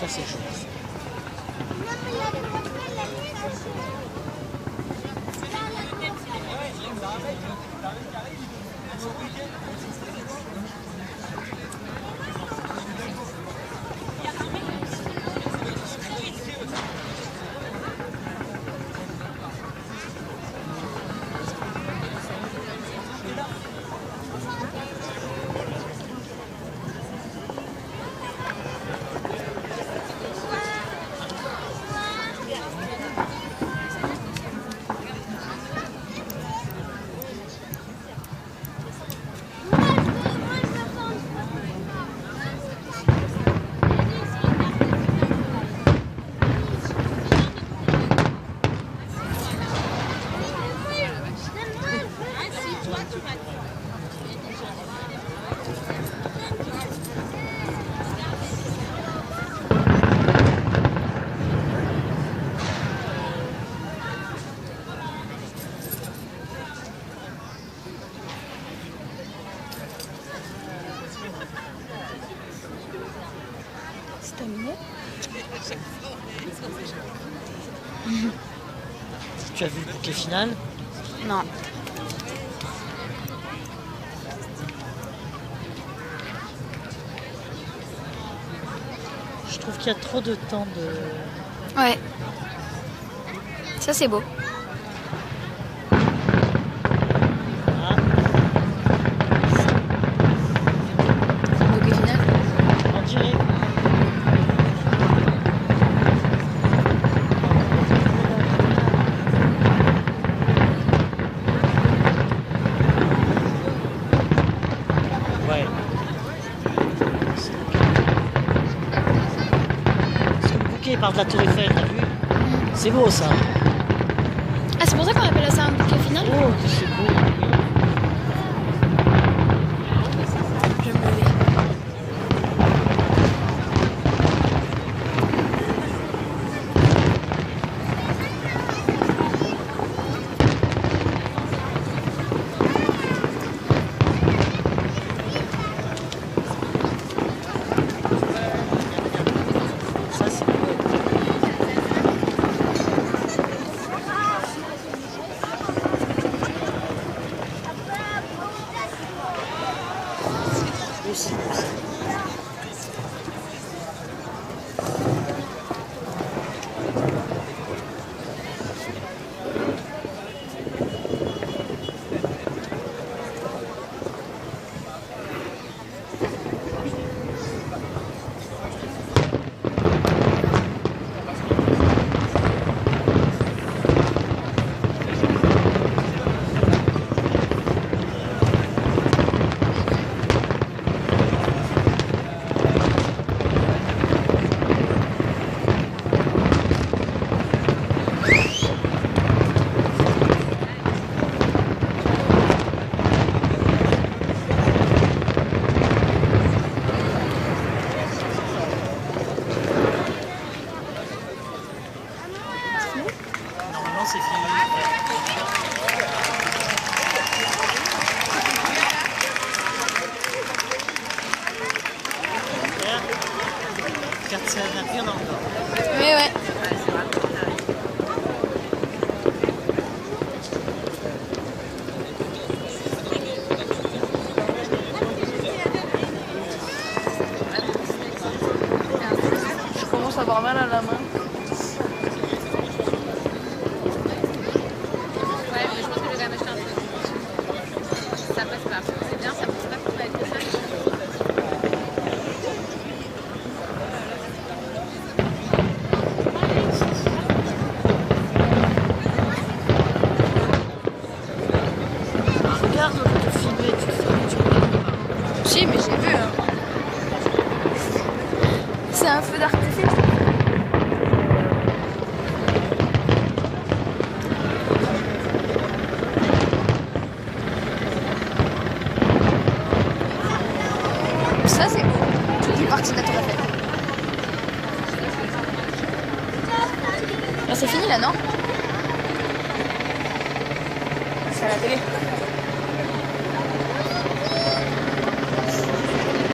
Ça c'est chaud. C'est terminé. Tu as vu le bouquet final? Non. Je trouve qu'il y a trop de temps de... Ouais. Ça c'est beau. Ah, Bouquet final. on dirait. Ouais. Parce que le bouquet part de la tour Eiffel, t'as vu? C'est beau ça. Ah, c'est pour ça qu'on appelle ça un bouquet final? Oh, c'est beau. Je me lève. Ça c'est beau. Aussi. Normalement c'est fini. Carte d'appui, on a encore. Oui, ouais. Je commence à avoir mal à la main. Ouais, mais je pense que je vais quand même acheter un truc. Ça passe pas. C'est bien, ça passe pas pour pas être ça. Regarde, on peut te filmer, tu regardes pas. Si, mais j'ai vu. Hein. C'est un feu d'artifice. Ça, c'est beau. Toutes les parties de la tour Eiffel. Ah, c'est fini là, non? C'est à la télé.